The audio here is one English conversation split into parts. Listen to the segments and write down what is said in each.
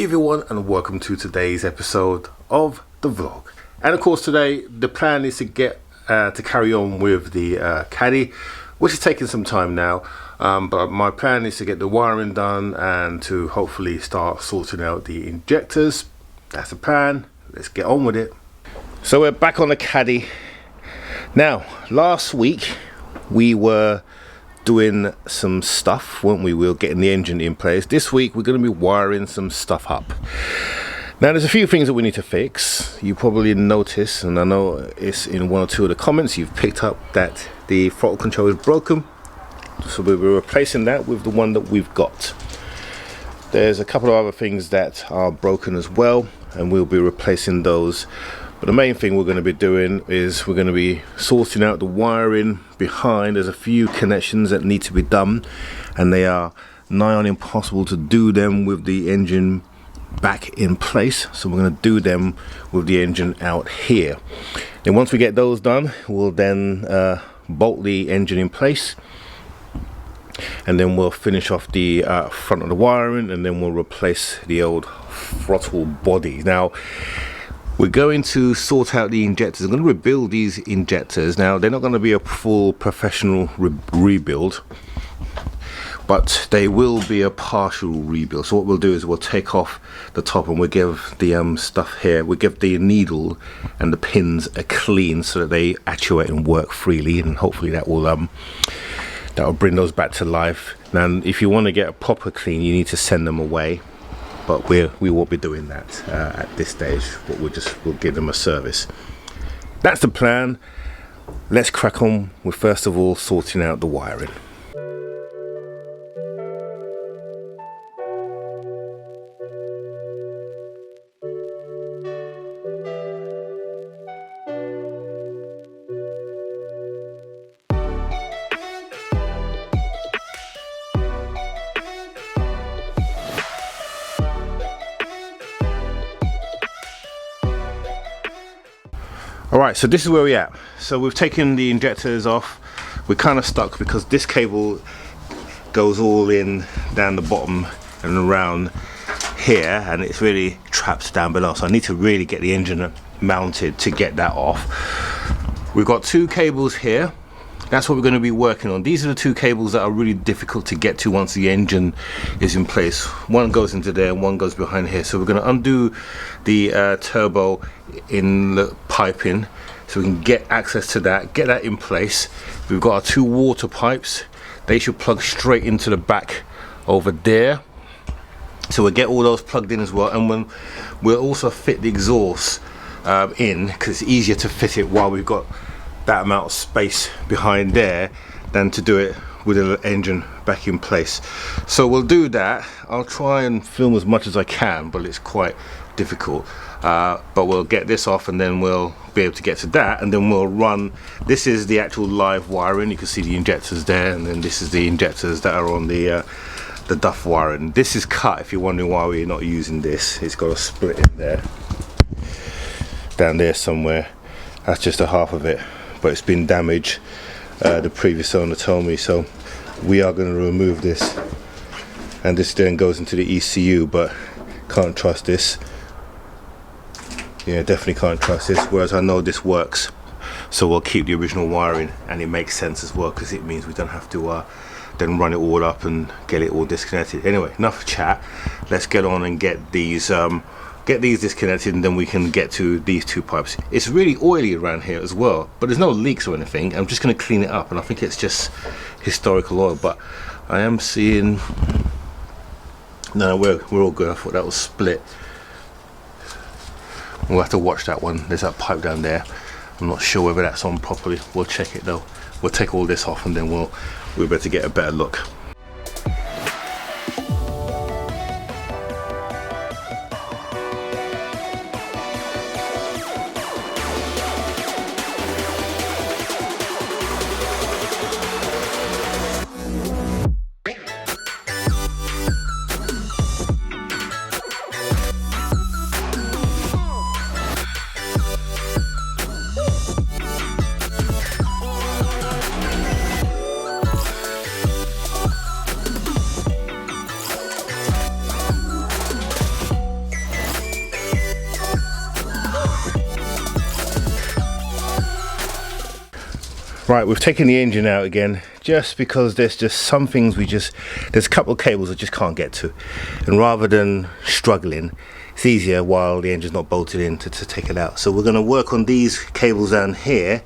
everyone, and welcome to today's episode of the vlog. And of course today the plan is to get to carry on with the caddy, which is taking some time now, but my plan is to get the wiring done and to hopefully start sorting out the injectors. That's the plan. Let's get on with it. So we're back on the caddy now. Last week we were doing some stuff, weren't we? We were getting the engine in place. This week we're going to be wiring some stuff up. Now there's a few things that we need to fix. You probably noticed, and I know it's in one or two of the comments, you've picked up that the throttle control is broken, so we'll be replacing that with the one that we've got. There's a couple of other things that are broken as well, and we'll be replacing those. But the main thing we're going to be doing is we're going to be sorting out the wiring behind. There's a few connections that need to be done, and they are nigh on impossible to do them with the engine back in place. So we're going to do them with the engine out here. And once we get those done, we'll then bolt the engine in place, and then we'll finish off the front of the wiring, and then we'll replace the old throttle body. Now we're going to sort out the injectors. I'm going to rebuild these injectors. Now they're not going to be a full professional rebuild, but they will be a partial rebuild. So what we'll do is we'll take off the top and we'll give the stuff here, we'll give the needle and the pins a clean so that they actuate and work freely, and hopefully that will bring those back to life. Now if you want to get a proper clean, you need to send them away, but we won't be doing that at this stage, but we'll give them a service. That's the plan. Let's crack on with first of all sorting out the wiring. Alright, so this is where we're at. So we've taken the injectors off. We're kind of stuck because this cable goes all in down the bottom and around here, and it's really trapped down below. So I need to really get the engine mounted to get that off. We've got two cables here. That's what we're going to be working on. These are the two cables that are really difficult to get to once the engine is in place. One goes into there and one goes behind here. So we're going to undo the turbo in the piping so we can get access to that, get that in place. We've got our two water pipes. They should plug straight into the back over there. So we'll get all those plugged in as well, and we'll also fit the exhaust in, because it's easier to fit it while we've got that amount of space behind there than to do it with the engine back in place. So we'll do that. I'll try and film as much as I can, but it's quite difficult. But we'll get this off, and then we'll be able to get to that, and then we'll run. This is the actual live wiring. You can see the injectors there, and then this is the injectors that are on the duff wiring. This is cut, if you're wondering why we're not using this. It's got a split in there, down there somewhere. That's just a half of it, but it's been damaged. The previous owner told me, so we are going to remove this, and this then goes into the ECU, but can't trust this. Yeah, definitely can't trust this, whereas I know this works. So we'll keep the original wiring, and it makes sense as well, because it means we don't have to then run it all up and get it all disconnected. Anyway, enough chat. Let's get on and get these disconnected, and then we can get to these two pipes. It's really oily around here as well, but there's no leaks or anything. I'm just going to clean it up, and I think it's just historical oil, but I am seeing, no, we're all good. I thought that was split. We'll have to watch that one. There's that pipe down there. I'm not sure whether that's on properly. We'll check it though. We'll take all this off, and then we'll be able to get a better look. Right, we've taken the engine out again just because there's just some things there's a couple of cables I just can't get to, and rather than struggling, it's easier while the engine's not bolted in to take it out. So we're going to work on these cables down here,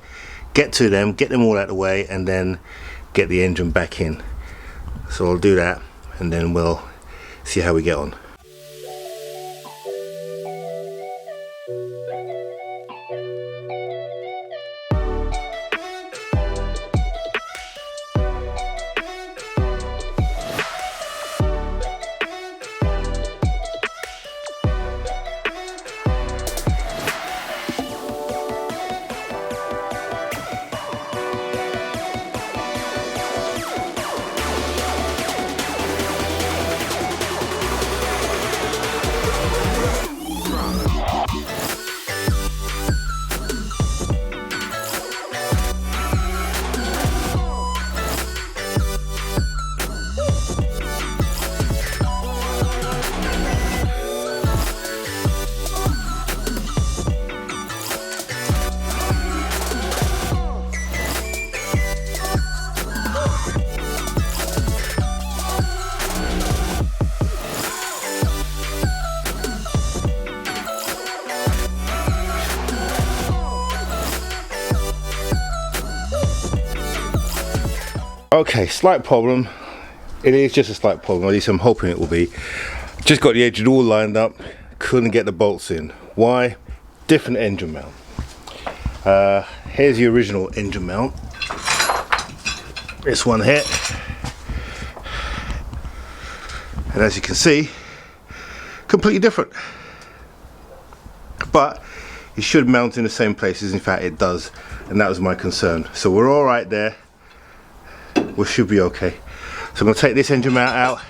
get to them, get them all out of the way, and then get the engine back in. So I'll do that and then we'll see how we get on. Okay, slight problem. It is just a slight problem, at least I'm hoping it will be. Just got the engine all lined up, couldn't get the bolts in. Why? Different engine mount. Here's the original engine mount. This one here. And as you can see, completely different. But it should mount in the same places, in fact it does, and that was my concern. So we're all right there. We should be okay. So I'm going to take this engine mount out.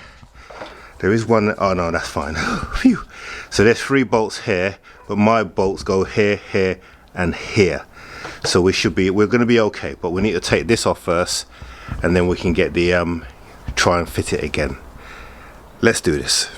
There is one, oh no, that's fine. Phew. So there's 3 bolts here, but my bolts go here, here, and here. So we're going to be okay, but we need to take this off first, and then we can get the, try and fit it again. Let's do this.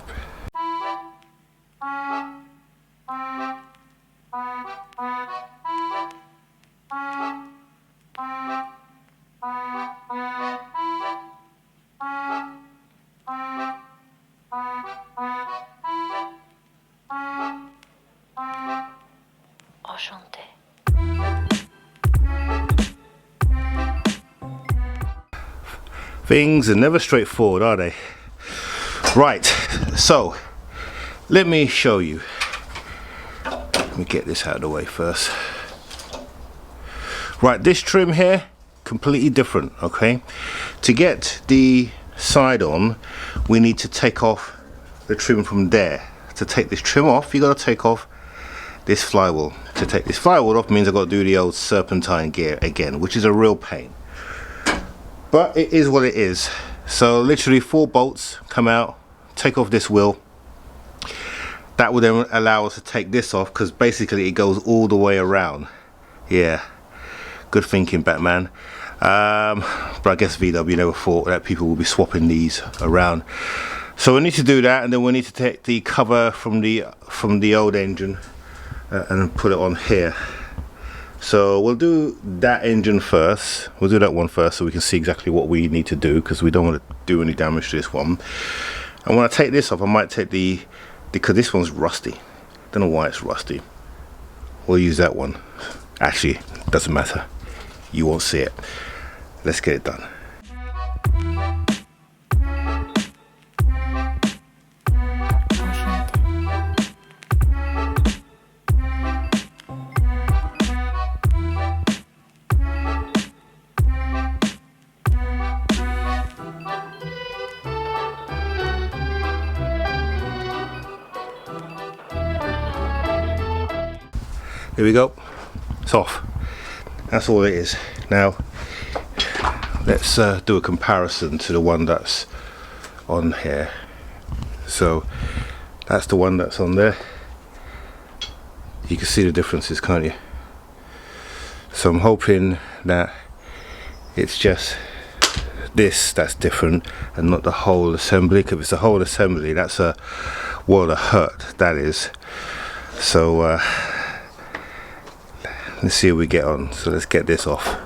Things are never straightforward, are they? Right, so let me show you. Let me get this out of the way first. Right, this trim here, completely different, okay? To get the side on, we need to take off the trim from there. To take this trim off, you got to take off this flywheel. To take this flywheel off means I've got to do the old serpentine gear again, which is a real pain. But it is what it is. So literally 4 bolts come out, take off this wheel. That will then allow us to take this off, because basically it goes all the way around. Yeah, good thinking, Batman. But I guess VW never thought that people will be swapping these around. So we need to do that, and then we need to take the cover from the old engine and put it on here. So we'll do that engine first. We'll do that one first so we can see exactly what we need to do, because we don't want to do any damage to this one. And when I take this off, I might take because this one's rusty. Don't know why it's rusty. We'll use that one. Actually, doesn't matter. You won't see it. Let's get it done. Here we go, it's off. That's all it is. Now let's do a comparison to the one that's on here. So that's the one that's on there. You can see the differences, can't you? So I'm hoping that it's just this that's different and not the whole assembly, because if it's the whole assembly, that's a world of hurt, that is. So let's see how we get on. So let's get this off.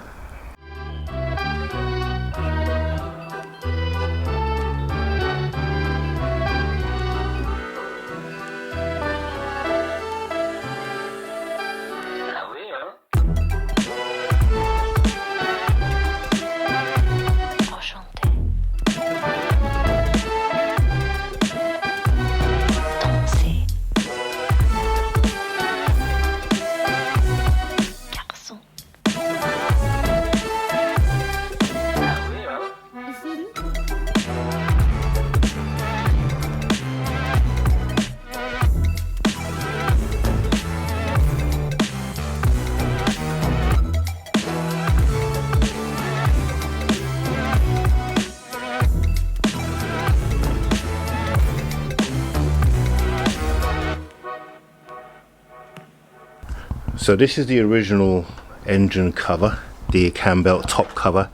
So this is the original engine cover, the cam belt top cover,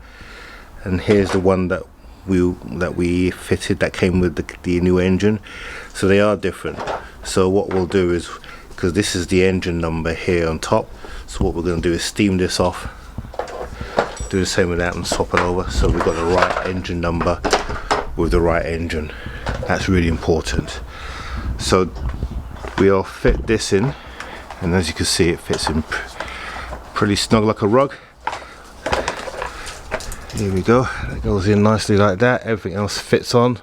and here's the one that we fitted that came with the new engine. So they are different. So what we'll do is, because this is the engine number here on top, so what we're going to do is steam this off, do the same with that and swap it over, so we've got the right engine number with the right engine. That's really important. So we'll fit this in, and as you can see, it fits in pretty snug like a rug. Here we go, that goes in nicely like that. Everything else fits on,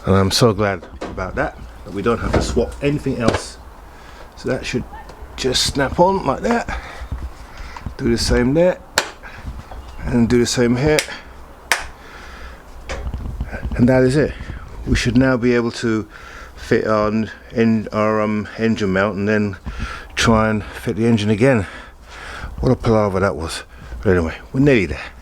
and I'm so glad about that we don't have to swap anything else. So that should just snap on like that. Do the same there, and do the same here, and that is it. We should now be able to fit on in our engine mount, and then try and fit the engine again. What a palaver that was. But anyway, we're nearly there.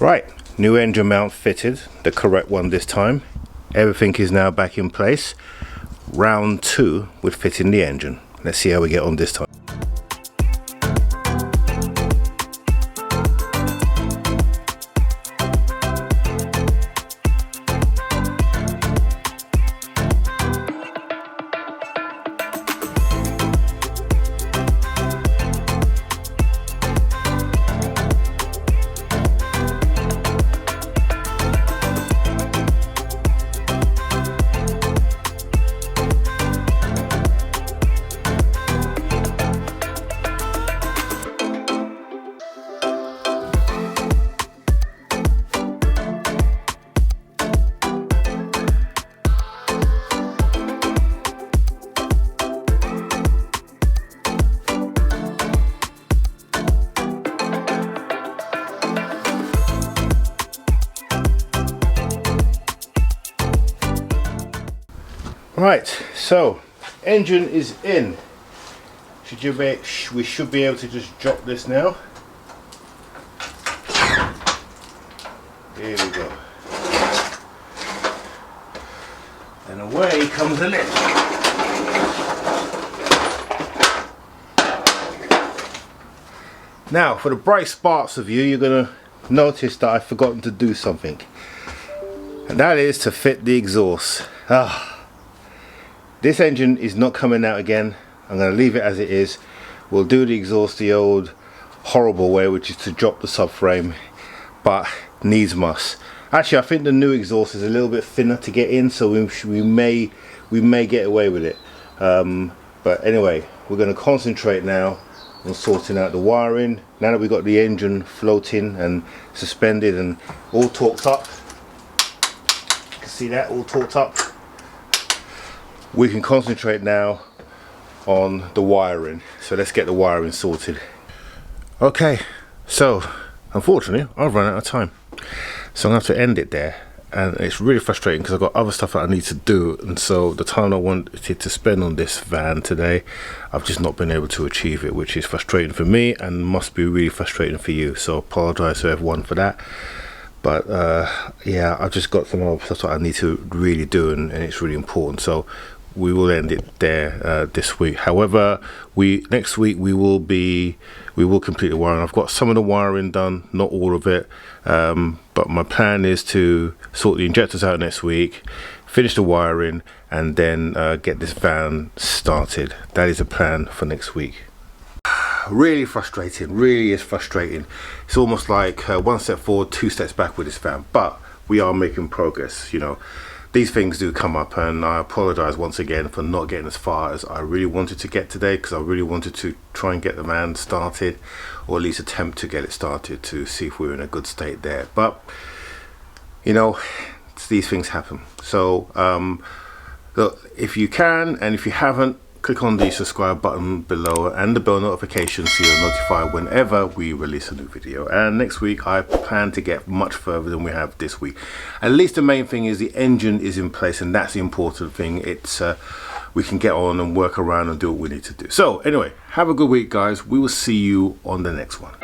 Right, new engine mount fitted, the correct one this time. Everything is now back in place. Round 2 with fitting the engine. Let's see how we get on this time. Right, so engine is in. We should be able to just drop this now. Here we go. And away comes the lift. Now, for the bright sparks of you, you're gonna notice that I've forgotten to do something, and that is to fit the exhaust. This engine is not coming out again. I'm going to leave it as it is. We'll do the exhaust the old horrible way, which is to drop the subframe, but needs must. Actually, I think the new exhaust is a little bit thinner to get in, so we may get away with it. But anyway, we're going to concentrate now on sorting out the wiring. Now that we've got the engine floating and suspended and all torqued up, you can see that all torqued up. We can concentrate now on the wiring. So let's get the wiring sorted. Okay, so unfortunately I've run out of time, so I'm gonna have to end it there, and it's really frustrating because I've got other stuff that I need to do, and so the time I wanted to spend on this van today, I've just not been able to achieve it, which is frustrating for me and must be really frustrating for you. So apologize to everyone for that. But yeah, I've just got some other stuff that I need to really do, and it's really important. So we will end it there this week. However, next week we will complete the wiring. I've got some of the wiring done, not all of it, but my plan is to sort the injectors out next week, finish the wiring, and then get this van started. That is the plan for next week. Really frustrating, really is frustrating. It's almost like one step forward, two steps back with this van, but we are making progress. You know, these things do come up, and I apologize once again for not getting as far as I really wanted to get today, because I really wanted to try and get the van started, or at least attempt to get it started to see if we're in a good state there. But you know, these things happen. So Look, if you can, and if you haven't, click on the subscribe button below and the bell notification so you're notified whenever we release a new video. And next week I plan to get much further than we have this week. At least the main thing is the engine is in place, and that's the important thing. It's we can get on and work around and do what we need to do. So anyway, have a good week, guys. We will see you on the next one.